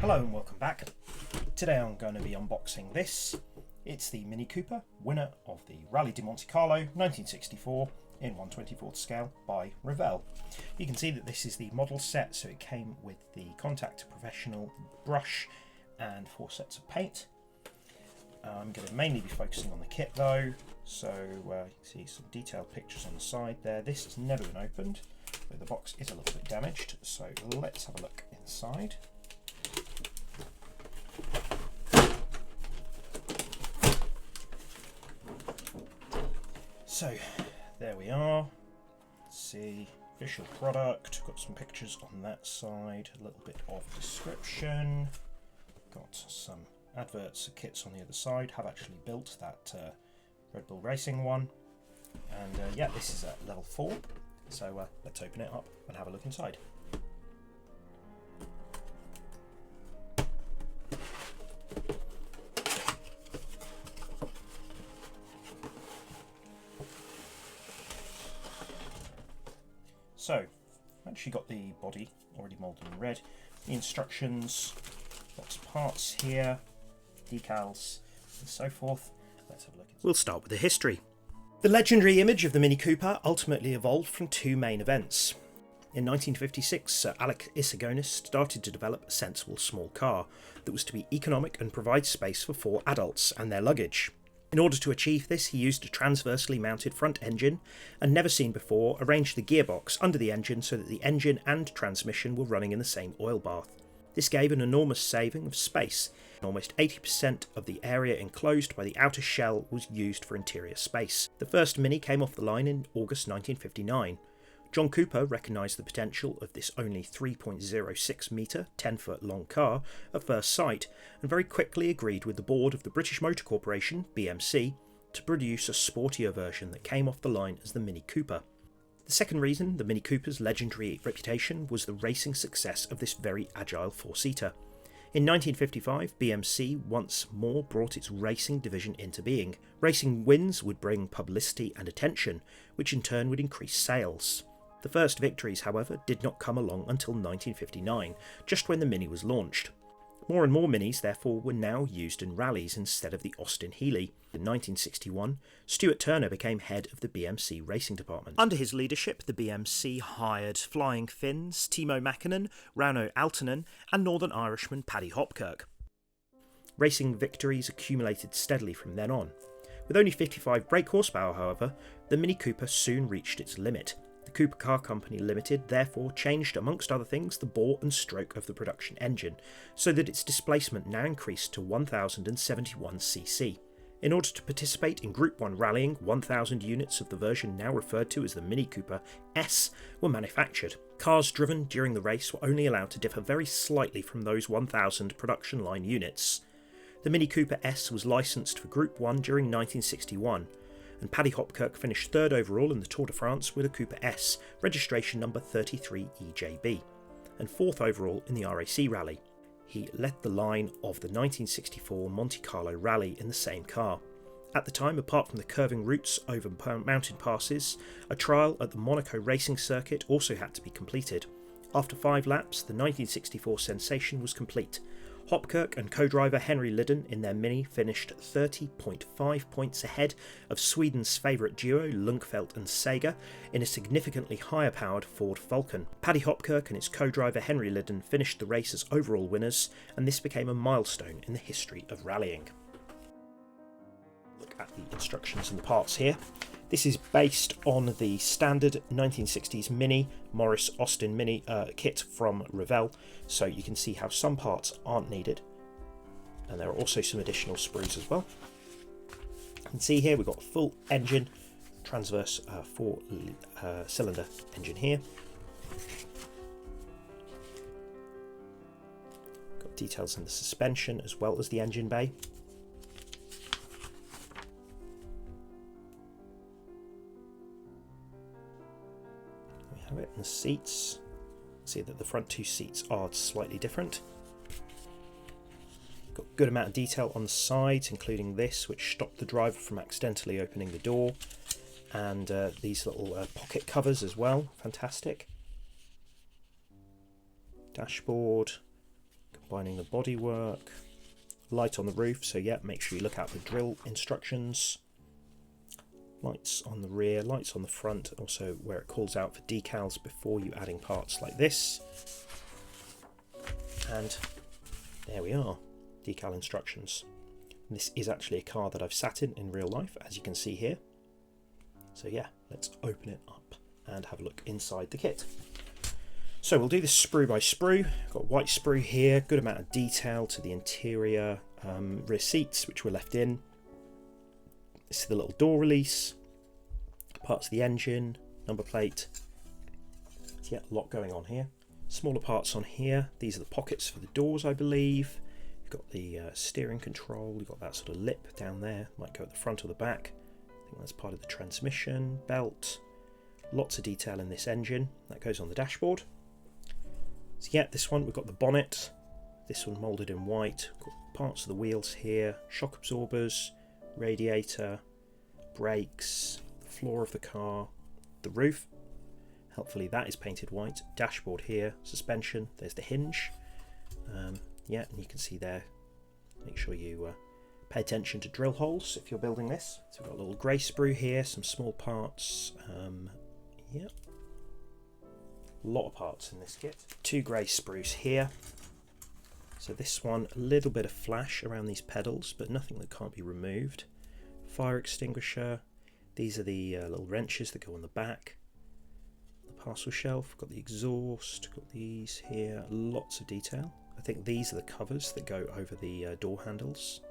Hello and welcome back. Today I'm going to be unboxing this. It's the Mini Cooper, winner of the Rallye di Monte Carlo 1964 in 1/24 scale by Revell. You can see that this is the model set, so it came with the Contact Professional brush and 4 sets of paint. I'm going to mainly be focusing on the kit though, so you can see some detailed pictures on the side there. This has never been opened, but the box is a little bit damaged, so let's have a look inside. So there we are. Let's see, official product, got some pictures on that side, a little bit of description, got some adverts of kits on the other side. Have actually built that Red Bull Racing one, and yeah, this is at level 4, so let's open it up and have a look inside. So, I've actually got the body already moulded in red, the instructions, lots of parts here, decals and so forth. Let's have a look. We'll start with the history. The legendary image of the Mini Cooper ultimately evolved from 2 main events. In 1956, Sir Alec Issigonis started to develop a sensible small car that was to be economic and provide space for 4 adults and their luggage. In order to achieve this, he used a transversely mounted front engine and, never seen before, arranged the gearbox under the engine so that the engine and transmission were running in the same oil bath. This gave an enormous saving of space. Almost 80% of the area enclosed by the outer shell was used for interior space. The first Mini came off the line in August 1959. John Cooper recognised the potential of this only 3.06 metre, 10-foot long car at first sight, and very quickly agreed with the board of the British Motor Corporation, BMC, to produce a sportier version that came off the line as the Mini Cooper. The second reason the Mini Cooper's legendary reputation was the racing success of this very agile 4-seater. In 1955, BMC once more brought its racing division into being. Racing wins would bring publicity and attention, which in turn would increase sales. The first victories, however, did not come along until 1959, just when the Mini was launched. More and more Minis, therefore, were now used in rallies instead of the Austin Healey. In 1961, Stuart Turner became head of the BMC racing department. Under his leadership, the BMC hired Flying Finns, Timo Mäkinen, Rauno Aaltonen, and Northern Irishman Paddy Hopkirk. Racing victories accumulated steadily from then on. With only 55 brake horsepower, however, the Mini Cooper soon reached its limit. The Cooper Car Company Limited therefore changed, amongst other things, the bore and stroke of the production engine, so that its displacement now increased to 1071 cc. In order to participate in Group 1 rallying, 1000 units of the version now referred to as the Mini Cooper S were manufactured. Cars driven during the race were only allowed to differ very slightly from those 1000 production line units. The Mini Cooper S was licensed for Group 1 during 1961, and Paddy Hopkirk finished 3rd overall in the Tour de France with a Cooper S, registration number 33EJB, and 4th overall in the RAC Rally. He led the line of the 1964 Monte Carlo Rally in the same car. At the time, apart from the curving routes over mountain passes, a trial at the Monaco racing circuit also had to be completed. After 5 laps, the 1964 sensation was complete. Hopkirk and co-driver Henry Liddon in their Mini finished 30.5 points ahead of Sweden's favourite duo Lundkvelt and Sager in a significantly higher powered Ford Falcon. Paddy Hopkirk and his co-driver Henry Liddon finished the race as overall winners, and this became a milestone in the history of rallying. Look at the instructions and the parts here. This is based on the standard 1960s Mini Morris Austin Mini kit from Revell, so you can see how some parts aren't needed, and there are also some additional sprues as well. You can see here we've got a full engine, transverse 4-cylinder engine here. Got details in the suspension as well as the engine bay. Have it in the seats. See that the front 2 seats are slightly different. Got a good amount of detail on the sides, including this, which stopped the driver from accidentally opening the door, and these little pocket covers as well. Fantastic. Dashboard, binding the bodywork, light on the roof, so yeah, make sure you look out for drill instructions. Lights on the rear, lights on the front, also where it calls out for decals before you adding parts like this. And there we are, decal instructions. And this is actually a car that I've sat in real life, as you can see here. So yeah, let's open it up and have a look inside the kit. So we'll do this sprue by sprue. Got white sprue here, good amount of detail to the interior rear seats, which were left in. This is the little door release, parts of the engine, number plate. So yeah, a lot going on here. Smaller parts on here. These are the pockets for the doors, I believe. You've got the steering control. You've got that sort of lip down there. Might go at the front or the back. I think that's part of the transmission belt. Lots of detail in this engine. That goes on the dashboard. So yeah, this one we've got the bonnet. This one moulded in white. Got parts of the wheels here. Shock absorbers, radiator, brakes, the floor of the car, the roof. Helpfully that is painted white. Dashboard here, suspension. There's the hinge. Yeah, and you can see there. Make sure you pay attention to drill holes if you're building this. So we've got a little grey sprue here, some small parts. Yeah. A lot of parts in this kit. 2 grey sprues here. So this one, a little bit of flash around these pedals, but nothing that can't be removed. Fire extinguisher. These are the little wrenches that go on the back. The parcel shelf, got the exhaust, got these here. Lots of detail. I think these are the covers that go over the door handles.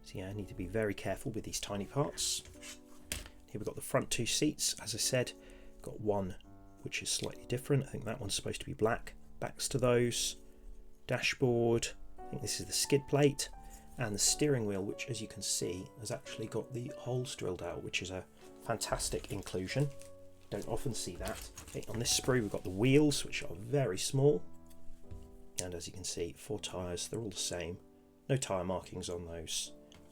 So yeah, I need to be very careful with these tiny parts. Here we've got the front 2 seats. As I said, got one which is slightly different. I think that one's supposed to be black. Backs to those. Dashboard. I think this is the skid plate. And the steering wheel, which as you can see has actually got the holes drilled out, which is a fantastic inclusion. Don't often see that. Okay, on this sprue we've got the wheels, which are very small. And as you can see, 4 tyres, they're all the same. No tyre markings on those.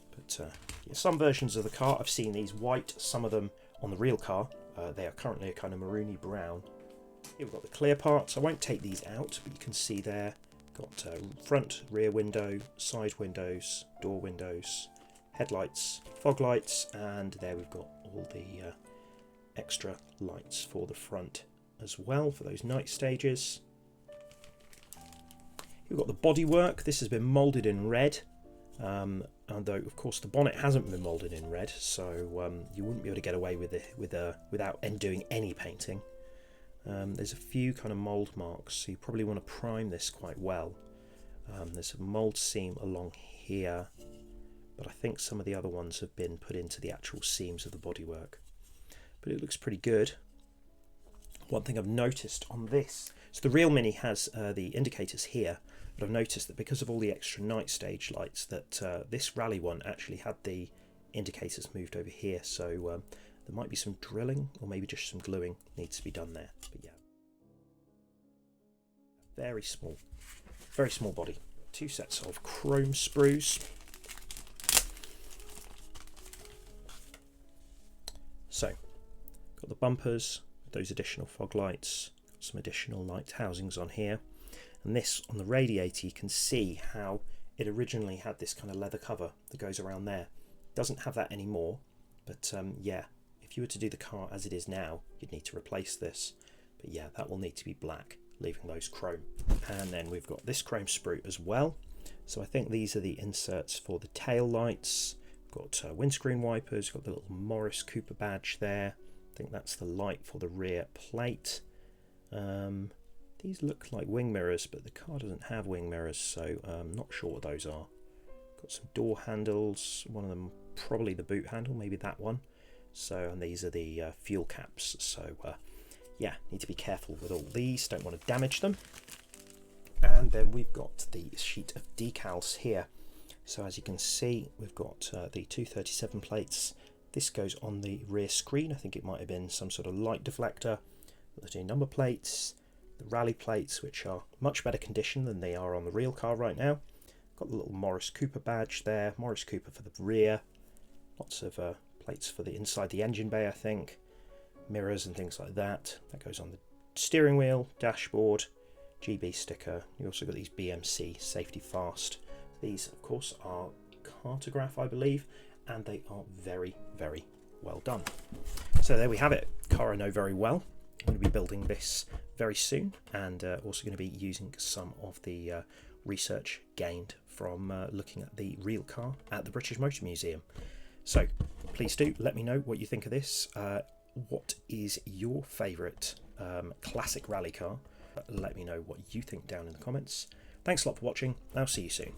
But yeah, some versions of the car, I've seen these white, some of them on the real car. They are currently a kind of maroony brown. Here we've got the clear parts. I won't take these out, but you can see there, got front, rear window, side windows, door windows, headlights, fog lights, and there we've got all the extra lights for the front as well for those night stages. We've got the bodywork. This has been moulded in red, although of course the bonnet hasn't been moulded in red, so you wouldn't be able to get away with it without doing any painting. There's a few kind of mould marks, so you probably want to prime this quite well. There's a mould seam along here, but I think some of the other ones have been put into the actual seams of the bodywork. But it looks pretty good. One thing I've noticed on this, so the real Mini has the indicators here, but I've noticed that because of all the extra night stage lights that this Rallye one actually had the indicators moved over here, so there might be some drilling or maybe just some gluing needs to be done there. But yeah, very small body. 2 sets of chrome sprues. So, got the bumpers, those additional fog lights, some additional light housings on here, and this on the radiator you can see how it originally had this kind of leather cover that goes around there. Doesn't have that anymore, but yeah, if you were to do the car as it is now, you'd need to replace this. But yeah, that will need to be black, leaving those chrome. And then we've got this chrome sprue as well. So I think these are the inserts for the tail lights. Got windscreen wipers, got the little Morris Cooper badge there. I think that's the light for the rear plate. These look like wing mirrors, but the car doesn't have wing mirrors, so I'm not sure what those are. Got some door handles, one of them probably the boot handle, maybe that one. So, and these are the fuel caps, so yeah, need to be careful with all these, don't want to damage them. And then we've got the sheet of decals here. So as you can see, we've got the 237 plates. This goes on the rear screen. I think it might have been some sort of light deflector. The 2 number plates, the Rallye plates, which are much better condition than they are on the real car right now. Got the little Morris Cooper badge there, Morris Cooper for the rear. Lots of plates for the inside the engine bay, I think. Mirrors and things like that. That goes on the steering wheel, dashboard. GB sticker. You also got these BMC Safety Fast. These, of course, are Cartograph, I believe, and they are very, very well done. So there we have it. Car I know very well. I'm going to be building this very soon, and also going to be using some of the research gained from looking at the real car at the British Motor Museum. So please do let me know what you think of this. What is your favourite classic rally car? Let me know what you think down in the comments. Thanks a lot for watching. I'll see you soon.